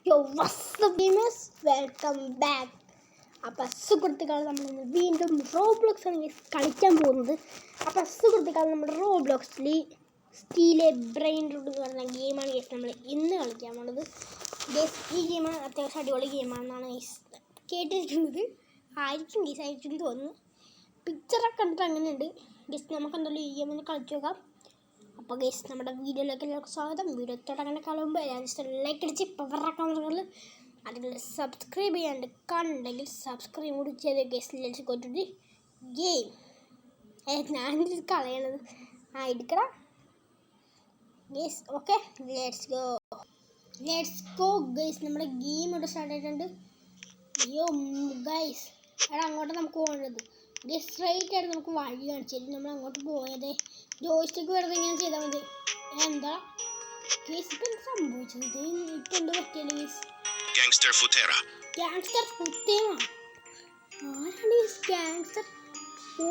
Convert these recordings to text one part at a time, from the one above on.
യോ വാട്സ് up gamers, welcome back. അപ്പോൾ സുഹൃത്തുക്കൾ, നമ്മൾ വീണ്ടും റോബ്ലോക്സ് ആണ് കളിക്കാൻ പോകുന്നത്. അപ്പോൾ സുഹൃത്തുക്കൾ, നമ്മുടെ റോബ്ലോക്സിൽ സ്റ്റീലെ ബ്രെയിൻ റൂട്ട് എന്ന് പറഞ്ഞ ഗെയിമാണ് നമ്മൾ ഇന്ന് കളിക്കാൻ പോകുന്നത്. ഈ ഗെയിം അത്യാവശ്യം അടിപൊളി ഗെയിമാണെന്നാണ് കേട്ടിരിക്കുന്നത്. ആയിരിക്കും തോന്നുന്നു. പിക്ചറൊക്കെ കണ്ടിട്ട് അങ്ങനെയുണ്ട്. നമുക്ക് എന്തായാലും ഈ ഗെയിമിന് കളിച്ചു നോക്കാം. അപ്പോൾ ഗൈസ്, നമ്മുടെ വീഡിയോയിലേക്ക് എല്ലാവർക്കും സ്വാഗതം. വീഡിയോ തുടങ്ങുന്നതിനേക്കാൾ മുമ്പ് ലൈക്ക് അടിച്ച് പവറാക്കാൻ അതുപോലെ സബ്സ്ക്രൈബ് ചെയ്യാണ്ട് കാണുന്നുണ്ടെങ്കിൽ സബ്സ്ക്രൈബ് കൂടി ചെയ്ത് guys. Let's go to the game. ഞാനിത് കളയണത് എടുക്കണം guys. Okay, let's go guys. നമ്മുടെ ഗെയിം ഇവിടെ സ്റ്റാർട്ട് ആയിട്ടുണ്ട്. അയ്യോ ഗൈസ്, അവിടെ അങ്ങോട്ട് നമുക്ക് പോകേണ്ടത് സ്ട്രൈറ്റ് ആയിട്ട് നമുക്ക് വഴി കാണിച്ചു. നമ്മൾ അങ്ങോട്ട് പോയത് ജോയിസ്റ്റിക്ക് വെറുതെ ഇങ്ങനെ ചെയ്താൽ മതി. എന്താ കേസ് ഇപ്പം സംഭവിച്ചത്? ഇപ്പം എന്താ പറ്റിയത് കേസ്? ഗാങ്സ്റ്റർ ഫുത്തേറ. ആരാണ് ഈ ഗാങ്സ്റ്റർ? ഓ,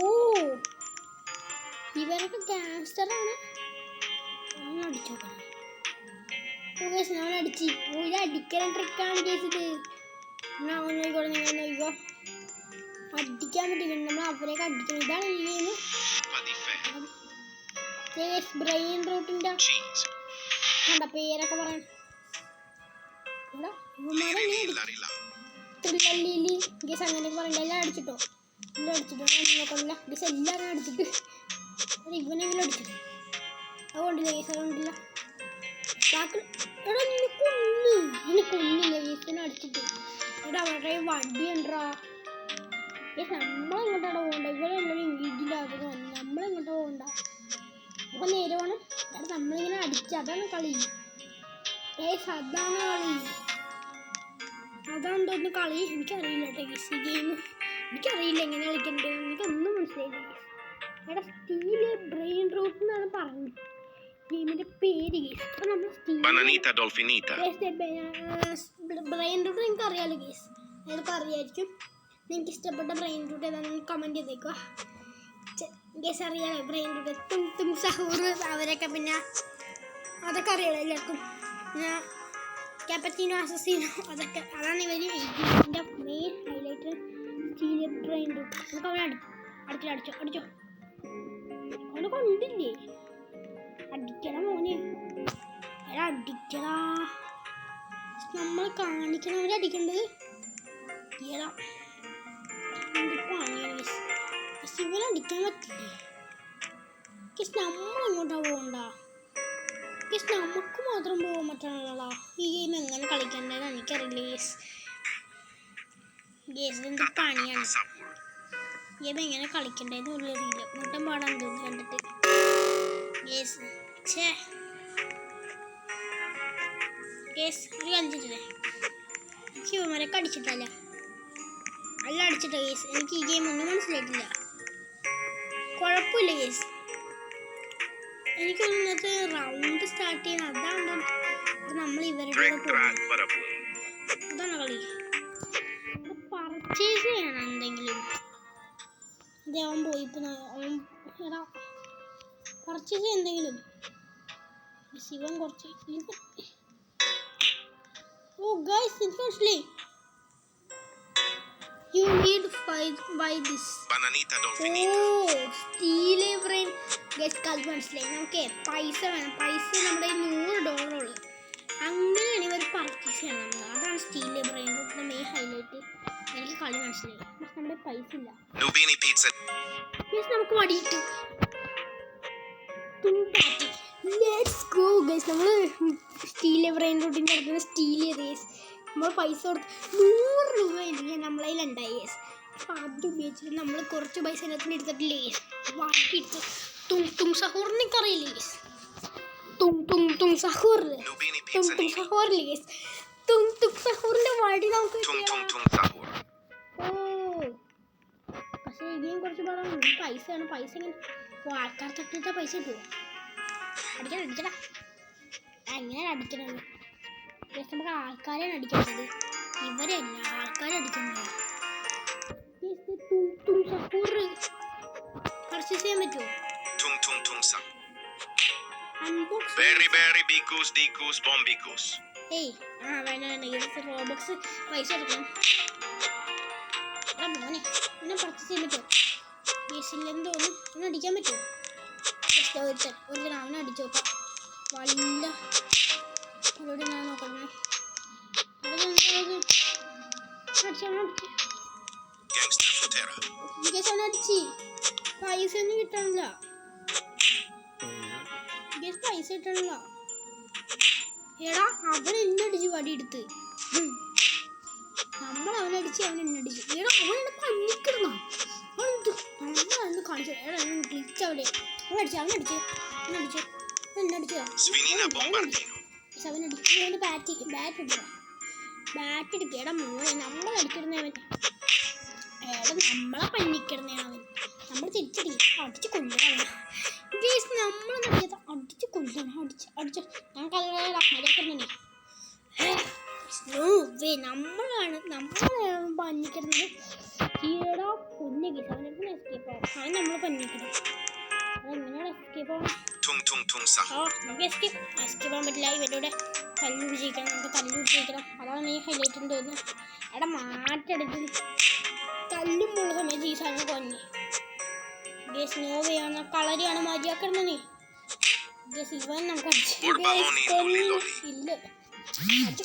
ഇവരൊക്കെ ഗാങ്സ്റ്ററാണ്. അടിച്ചോക്കാം. ഞാൻ അടിച്ച് ഒരു അടിക്കൽ ട്രിക്കാണ് കേസ്. ഇത് നോക്കിക്കോട്ടെ, നിങ്ങൾ നോക്കിക്കോ. അടിക്കാൻ പറ്റില്ല, നമ്മൾ അവരെയൊക്കെ അടിക്കണം. ഇതാണ് ഈ ഗെയിം. ബ്രെയിൻ റൂട്ടിന്റെ കണ്ട പേരൊക്കെ പറയാൻ ഗസ് അങ്ങനെയൊക്കെ പറയണ്ട. എല്ലാം അടിച്ചിട്ടോ, എല്ലാം അടിച്ചിട്ടോ. നോക്കണില്ല ഗസ്, എല്ലാവരും അടിച്ചിട്ട് ഇവനെങ്കിലും അടിച്ചിട്ട് അതുകൊണ്ടില്ല ഗസ്, അതുകൊണ്ടില്ല. കൊന്നില്ല ഗസിനെ അടിച്ചിട്ട്. ഇവിടെ അവരുടെ വടി ഉണ്ടാ. നമ്മളെങ്ങോട്ടാണ് പോകണ്ട? ഇവരെല്ലാവരും വീട്ടിലാകുക. നമ്മളെങ്ങോട്ടാ പോകണ്ട? അപ്പോൾ നേരെ വേണം. നമ്മളിങ്ങനെ അടിച്ച് അതാണ് കളി. അതാണ് തോന്നുന്നു കളി. എനിക്കറിയില്ല കേട്ടോ ഈ ഗെയിം. എനിക്കറിയില്ല എങ്ങനെ കളിക്കണ്ടേ. എനിക്കൊന്നും മനസ്സിലായില്ല. ഇവിടെ സ്റ്റീല് ബ്രെയിൻ റൂട്ട് എന്നാണ് പറഞ്ഞത് ഗെയിമിൻ്റെ പേര്. അപ്പോൾ നമ്മൾ ബ്രെയിൻ റൂട്ട് നിങ്ങൾക്ക് അറിയാമല്ലോ ഗേസ്. അതൊക്കെ അറിയായിരിക്കും. നിങ്ങൾക്ക് ഇഷ്ടപ്പെട്ട ബ്രെയിൻ റൂട്ട് ഏതാണെന്ന് കമൻറ്റ് ചെയ്തേക്കുക ഗേസ്. അറിയാലോ ബ്രെയിൻ റൂട്ട്, തും സഹൂർ അവരൊക്കെ, പിന്നെ അതൊക്കെ അറിയാലോ എല്ലാവർക്കും. പിന്നെ ക്യാപ്പറ്റീനോ, അസസീനോ, അതൊക്കെ അതാണ് ഇവർ ഇതിൻ്റെ main highlight. Steal brain rot. നമുക്ക് അവനെ അടിച്ചോ. അവനെ കൊണ്ടില്ലേ? അടിക്കണം മോനെ, അടിക്കടാ. നമ്മൾ കാണിക്കണം അവരടിക്കേണ്ടത്. ഇവനടിക്കാൻ പറ്റില്ലേ? നമ്മളെങ്ങോട്ടാ പോകണ്ട? നമുക്ക് മാത്രം പോകാൻ പറ്റണല്ലോ. ഈ ഗെയിം എങ്ങനെ കളിക്കണ്ടെന്ന് എനിക്കറിയില്ല ഗേസ്. എന്ത് പണിയാണ് ഗെയിം എങ്ങനെ കളിക്കണ്ടേന്ന് പോലും അറിയില്ല. മുട്ടം പാടാൻ തോന്നി കണ്ടിട്ട് ഗേസ്. ഒരു കളിച്ചിട്ടില്ലേ? എനിക്ക് ഇവന്മാരൊക്കെ അടിച്ചിട്ടല്ല, അല്ല അടിച്ചിട്ടോ ഗേസ്. എനിക്ക് ഈ ഗെയിം ഒന്നും മനസ്സിലായിട്ടില്ല. കുഴപ്പമില്ല ഗേസ്. എനിക്കൊന്നത് റൗണ്ട് സ്റ്റാർട്ട് ചെയ്യണം. അതാണ് നമ്മൾ ഇവരുടെ കൂടെ പോകുന്നത്. അതാണ് കളി. പർച്ചേസ് ചെയ്യണം എന്തെങ്കിലും. അതെ, അവൻ പോയി. ഇപ്പം പർച്ചേസ് ചെയ്യാൻ എന്തെങ്കിലും. ശിവൻ കുറച്ച്. ഓ ഗൈസ്, എനിക്ക് മനസ്സിലായി. You need to buy this. Bananita dolfinita. Oh, steel brain. Guys, കളി മനസ്സിലായി. നമുക്ക് പൈസ വേണം. പൈസ നമ്മുടെ $100 അങ്ങനെയാണ് ഇവർ പർച്ചേസ് ചെയ്യണം. അതാണ് സ്റ്റീൽ ബ്രെയിൻ റൂട്ടിൻ്റെ മെയിൻ ഹൈലൈറ്റ്. എനിക്ക് കളി മനസ്സിലായി. പക്ഷെ നമ്മുടെ പൈസ ഇല്ല. നമുക്ക് വടിയിട്ട് ലെറ്റ്സ് ഗോ ഗൈസ്. നമ്മൾ സ്റ്റീൽ ബ്രെയിൻ റൂട്ടിൻ്റെ അടുത്തുള്ള സ്റ്റീൽ റേസ് നമ്മൾ പൈസ കൊടുത്ത് $100 ഇല്ലെങ്കിൽ നമ്മളതിൽ ഉണ്ടായി. അപ്പം അത് ഉപയോഗിച്ചിട്ട് നമ്മൾ കുറച്ച് പൈസ അതിനകത്ത് എടുത്തിട്ടില്ലേ വാട്ടിയിട്ട് തും സഹൂറിനൊക്കെ അറിയില്ലേ ഗേസ്? തും സഹൂറില്ലേ ഗേസ്? തും സഹൂറിൻ്റെ വടി നമുക്ക്. ഓ, പക്ഷേ ഇനിയും കുറച്ച് പാടാണ്. പൈസ വേണം. പൈസ ഇങ്ങനെ ആൾക്കാർ തട്ടിയിട്ടാൽ പൈസ കിട്ടുമോ? അടിക്കടാ. എങ്ങനെയാണ് അടിക്കണത്? നമുക്ക് ആൾക്കാരെയാണ് അടിക്കേണ്ടത്, ഇവരല്ല ആൾക്കാരെ അടിക്കുന്നത്. പർച്ചേസ് ചെയ്യാൻ പറ്റുമോ? ഏയ് വേണ്ട റോബോക്സ് പൈസ എടുക്കണം. മോനെ എന്നെ പർച്ചേസ് ചെയ്യാൻ പറ്റുമോ? ബേസിലെന്തോ ഒന്ന് അടിക്കാൻ പറ്റുമോ? ഒരു അവനെ അടിച്ചു നോക്കാം. വല്ല അവരോട് ഞാൻ നോക്കണേ. അടിച്ച് പൈസ ഒന്നും കിട്ടണില്ല. പൈസ കിട്ടണില്ല. എടാ അവൻ എന്നെ അടിച്ച് വടി എടുത്ത്. നമ്മൾ അവനടിച്ച് അവൻ എന്നെ അടിച്ചു. എടാ അവനെ പഞ്ഞിക്കിടുന്ന നമ്മളന്ന് കാണിച്ചു. എടാ ക്ലിച്ച് അവിടെ അവനടിച്ചു അവനടിച്ച് ബാറ്റ് എടുക്കുക. എടാ മോനെ നമ്മളടിക്കിടുന്നവൻ. എടാ നമ്മളെ പഞ്ഞിക്കിടുന്നവൻ. നമ്മൾ തിരിച്ചടി അടിച്ച് കൊല്ലണം. നമ്മളടിച്ചത് അടിച്ച് കൊല്ലണം. അടിച്ച് ഞങ്ങൾക്കറിയാം നമ്മളാണ് പഞ്ഞിക്കിടുന്നത്. ഈടാ പൊന്നെ കിട്ടും അവനെടുത്ത് എസ്കേപ്പ് ആവും. അവൻ നമ്മളെ പഞ്ഞിക്കിടും. അതെങ്ങനെയാണ് എസ്കേപ്പ് ആവും? നമുക്ക് എസ്കേപ്പ് ആവാൻ പറ്റില്ല. ഇവരുടെ തല്ലുപിടിച്ചിരിക്കണം. നമുക്ക് തല്ലുപിടിച്ചിരിക്കണം. അതാണ് ഈ ഹൈലൈറ്റ് എന്ന് തോന്നുന്നു. എടാ മാറ്റെടുത്ത് തല്ലുമുള്ള സമയത്ത് ഈ സാധനം കൊഞ്ഞ് സ്നോവയാണ് കളരിയാണ് മതിയാക്കണം. നീ ഇവൻ നമുക്ക് ഇല്ല അടിച്ച്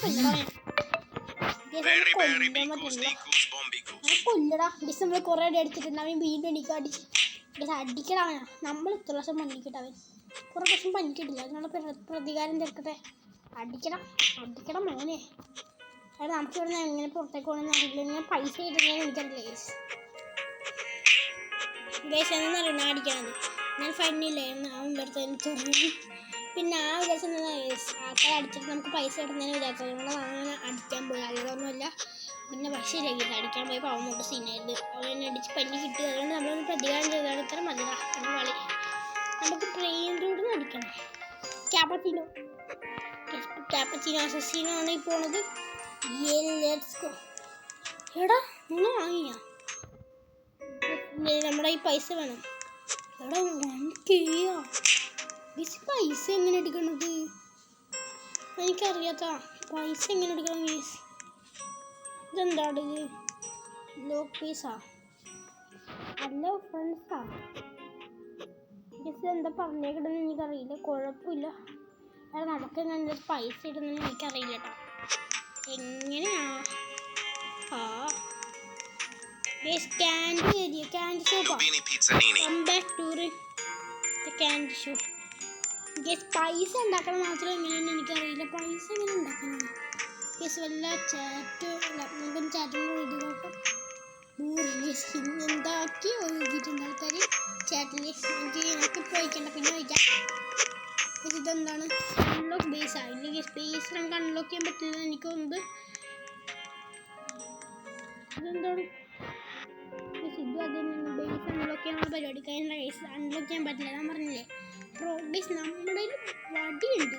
കൊല്ലടാ. ഡിസ് നമ്മൾ കുറേ അടിച്ചിട്ടുണ്ട്. അവൻ വീണ്ടും എനിക്ക് അടിക്കടാ. നമ്മൾ ഇത്ര ദിവസം പണിക്കിട്ട് അവൻ കുറേ ദിവസം പണിക്കിട്ടില്ല. അതിനുള്ള പ്രതികാരം തീർക്കട്ടെ. അടിക്കണം മോനെ. എടാ നമുക്ക് ഇവിടെ എങ്ങനെ പുറത്തേക്ക് പോകണമെന്ന് അറിയില്ല. ഇങ്ങനെ പൈസ കിട്ടുന്നതെന്ന് എനിക്കറിയില്ല. എന്നറിയണ അടിക്കണത് ഞാൻ ഫൈനില്ലായിരുന്നു. അവൻ വെറുതെ ചെറിയ പിന്നെ വിചാരിച്ചത് ആൾക്കാരെ അടിച്ചിട്ട് നമുക്ക് പൈസ കിട്ടുന്നതിന് വിചാരിച്ചത്. അതുകൊണ്ട് അങ്ങനെ അടിക്കാൻ പോയി. അതൊന്നുമല്ല. പിന്നെ പക്ഷേ ഇല്ല അടിക്കാൻ പോയപ്പോൾ അവൻ കൊണ്ട് സീനായിരുന്നു. അവനെ അടിച്ച് പനി കിട്ടി. അതുകൊണ്ട് നമ്മളൊന്ന് പ്രതികാരം ചെയ്താണ്. ഇത്ര മതിടാ എന്ന് വളി. നമുക്ക് ട്രെയിൻ റോഡിൽ നിന്ന് അടിക്കണം. ക്യാപ്പച്ചീനോ അസസീനോ ആണ് ഈ പോണത്. എടാ നിങ്ങൾ വാങ്ങിയാ നമ്മുടെ ഈ പൈസ വേണം. എടാ 1K പൈസ എങ്ങനെ എടുക്കണത് എനിക്കറിയാത്ത. പൈസ എങ്ങനെ എടുക്കണം ഗീസ്? ഇതെന്താണ് ഇത്? ലോ പീസാ അല്ല ഫ്രണ്ട്സാ ഗീസ് എന്താ പറഞ്ഞേക്കിടുന്ന എനിക്കറിയില്ല. കുഴപ്പമില്ല. എടാ നമുക്ക് എങ്ങനെ പൈസ ഇടുന്നതെന്ന് എനിക്കറിയില്ല കേട്ടോ. എങ്ങനെയാ candy area, candy shop. Come back to the candy shop. Guess പൈസ ഉണ്ടാക്കണം മാത്രമേ എങ്ങനെയാണ് എനിക്കറിയില്ല. പൈസ എങ്ങനെ ഉണ്ടാക്കണം? ഗസ് വല്ല ചാറ്റ് നമുക്കൊന്ന് ചാറ്റും കൂടെ ഇത് നോക്കാം. എന്താക്കി എഴുതിയിട്ടുണ്ട് ആൾക്കാർ ചാറ്റിൽ. എനിക്ക് പോയിക്കണ്ട പിന്നെ വയ്ക്കാം. ഇതെന്താണ്? അൺലോക്ക് ബേസ് ആയില്ലെങ്കിൽ സ്പേസ് നമുക്ക് അൺലോക്ക് ചെയ്യാൻ പറ്റില്ല എനിക്ക് തോന്നുന്നത്. ഇതെന്താണ്? ഇത് അതിന് ബേസ് അൺലോക്ക് ചെയ്യാനുള്ള പരിപാടി കഴിഞ്ഞ ബേസ് അൺലോക്ക് ചെയ്യാൻ പറ്റില്ല. ഞാൻ പറഞ്ഞില്ലേ പ്രോഗ്രസ് നമ്മുടെ വടിയുണ്ട്.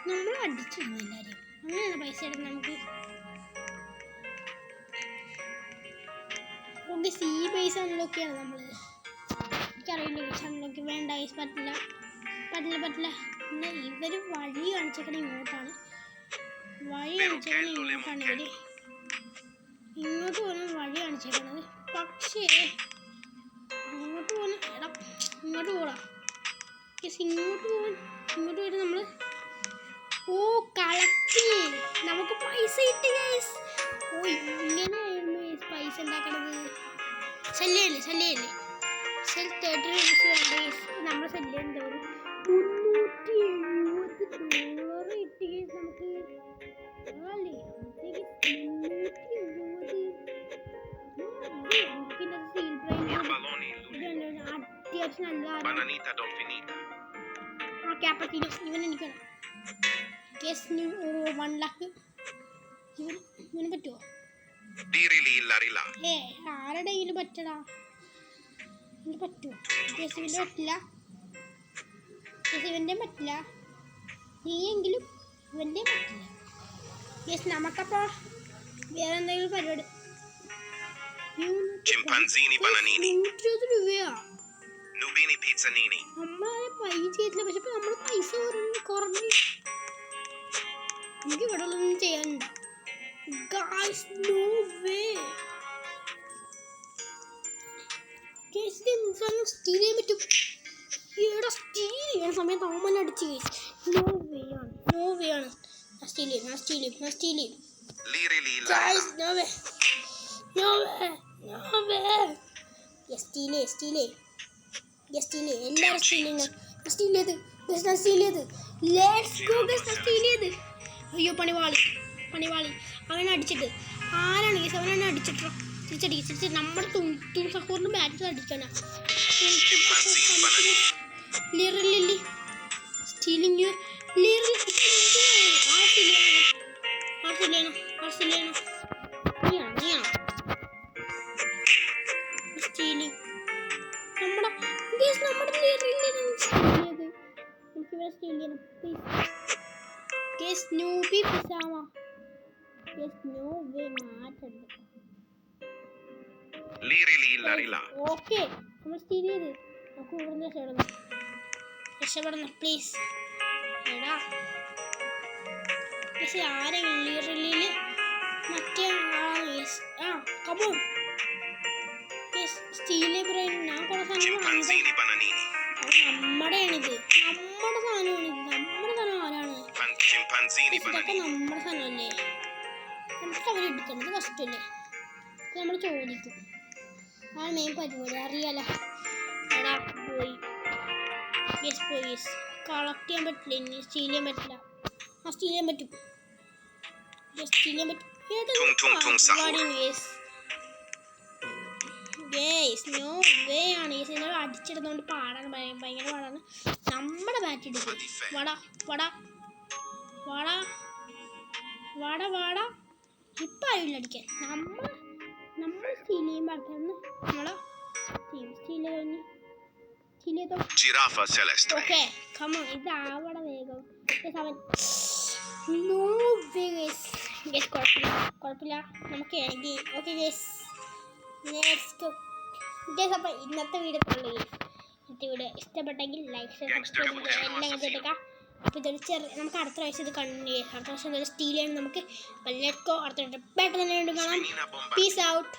നമ്മൾ അടിച്ചിരുന്നു എല്ലാവരും. അങ്ങനെയാണ് പൈസ എടുക്കുന്നത് നമുക്ക്. പ്രോഗ്രസ് ഈ ബേസ് അൺലോക്ക് ചെയ്യണം നമ്മൾ. എനിക്കറിയില്ല ബേസ് അൺലോക്ക് വേണ്ട. ബേസ് പറ്റില്ല. പിന്നെ ഇവർ വഴി കാണിച്ചേക്കണ ഇങ്ങോട്ടാണ്. ഇവർ ഇങ്ങോട്ട് പോകാൻ വഴി കാണിച്ചേക്കണത്. പക്ഷേ അങ്ങോട്ട് പോകാൻ എടാ ഇങ്ങോട്ട് പോടാ. ഇങ്ങോട്ട് വരും നമ്മൾ. കളക്ട് നമുക്ക് പൈസ കിട്ടി ഗൈസ്. ഇങ്ങനെയായിരുന്നു പൈസ ഉണ്ടാക്കണത്. ശല്യല്ലേ സെൽ 30 രൂപ വേണ്ട. നമ്മുടെ ശല്യം എന്താ പറയുക $370 കിട്ടി ഗൈസ് നമുക്ക്. അല്ലേ 370 അത്യാവശ്യം നല്ല ക്യാപ്പറ്റീനോ ഇവൻ എനിക്കാണ്. 1 ലക്ഷം ഇവന് പറ്റുമോ? ആരുടെ കയ്യിൽ പറ്റടാ? ഇവന് പറ്റുമോ? ഇവൻ്റെ പറ്റില്ല. നീയെങ്കിലും ഇവൻ്റെ പറ്റില്ല. നമുക്കപ്പോൾ വേറെ എന്തെങ്കിലും പരിപാടി. 120 രൂപയാ നമ്മളെ പൈസ ചെയ്തില്ല. പക്ഷെ നമ്മൾ പൈസ കുറഞ്ഞു. നമുക്ക് ഇവിടെ ഒന്നും ചെയ്യാനുണ്ട്. Guys, no way. Guys, ഇതെന്താണ് സ്റ്റീൽ ചെയ്യാൻ പറ്റും? ഇവിടെ സ്റ്റീൽ ചെയ്യാൻ സമയത്ത് അമ്മ അടിച്ച് നോ വേ ആണ്. സ്റ്റീൽ ചെയ്യും. Liri li la Guys, la. no way. Yes, steal it. എല്ലാവരും സ്റ്റീൽ ചെയ്ത്. Let's go, guys, സ്റ്റീൽ ചെയ്ത്. അയ്യോ പണിവാളി അവനെ അടിച്ചിട്ട് ആരാണ് ഗൈസ് അവനെ അടിച്ചിട്ടോ തിരിച്ചടിച്ച് നമ്മുടെ തും സഹോറിന് ബാറ്റ് അടിക്കണം. ലിറലി സ്റ്റീലിങ് സ്റ്റീലിങ് നമ്മുടെ നമുക്കിവിടെ സ്റ്റീൽ ചെയ്യണം please. Guys, Snoopy Pisama. Guys, no way മാറ്റരുത്. Liri li la la. Okay നമ്മൾ സ്റ്റീൽ ചെയ്ത് നമുക്ക് ഇവിടുന്ന് രക്ഷപ്പെടണം പ്ലീസ്. എടാ പക്ഷെ ആരെങ്കിലും ലിറിലില് മറ്റേ കമോൺ സ്റ്റീൽ ബ്രെയിൻ ഞാൻ കുറേ സാധനം Chimpanzini bananini. നമ്മുടെയാണിത്. നമ്മുടെ സാധനം ആരാണ്? Chimpanzini ഇതൊക്കെ bananini. നമ്മുടെ സാധനമല്ലേ? നമുക്ക് അവരെടുക്കുന്നത് ഫസ്റ്റ് അല്ലേ? നമ്മൾ ചോദിക്കും ആ മെയിൻ പരിപാടി അറിയാലോ. എടാ പോയി കളക്ട് ചെയ്യാൻ പറ്റില്ല. ഇനി സ്റ്റീൽ ചെയ്യാൻ പറ്റില്ല. സ്റ്റീൽ ചെയ്യാൻ പറ്റും. നോ വേ ആണ്. അടിച്ചിടുന്നോണ്ട് പാടാണ്, ഭയങ്കര പാടാണ്. നമ്മുടെ ബാറ്റ് എടുക്കും. വാടാ ഇപ്പം ആയില്ല അടിക്കാൻ. നമ്മൾ സ്റ്റീൽ ചെയ്യുമ്പോൾ ആൾക്കാരൊന്ന് നമ്മളെ സ്റ്റീൽ ചെയ്തോ. Giraffa celeste. ഓക്കെ കമോൺ ഇതാവട വേഗം. നോ വേ ഗൈസ് കുഴപ്പമില്ല നമുക്ക് okay guys let's go guys. അപ്പോൾ ഇന്നത്തെ വീഡിയോ ഇഷ്ടപ്പെട്ടെങ്കിൽ ലൈക്ക് സബ്സ്ക്രൈബ് എല്ലാം ചെയ്തേക്കാം. അപ്പോൾ ഇതൊരു നമുക്ക് അടുത്ത പ്രാവശ്യം ഇത് കണ്ടിന്യൂ ചെയ്യാം. അടുത്ത പ്രാവശ്യം ഇതൊരു സ്റ്റീൽ ചെയ്യണം നമുക്ക്. Let's go. അടുത്ത പെട്ടെന്ന് തന്നെ കാണാം. Peace out.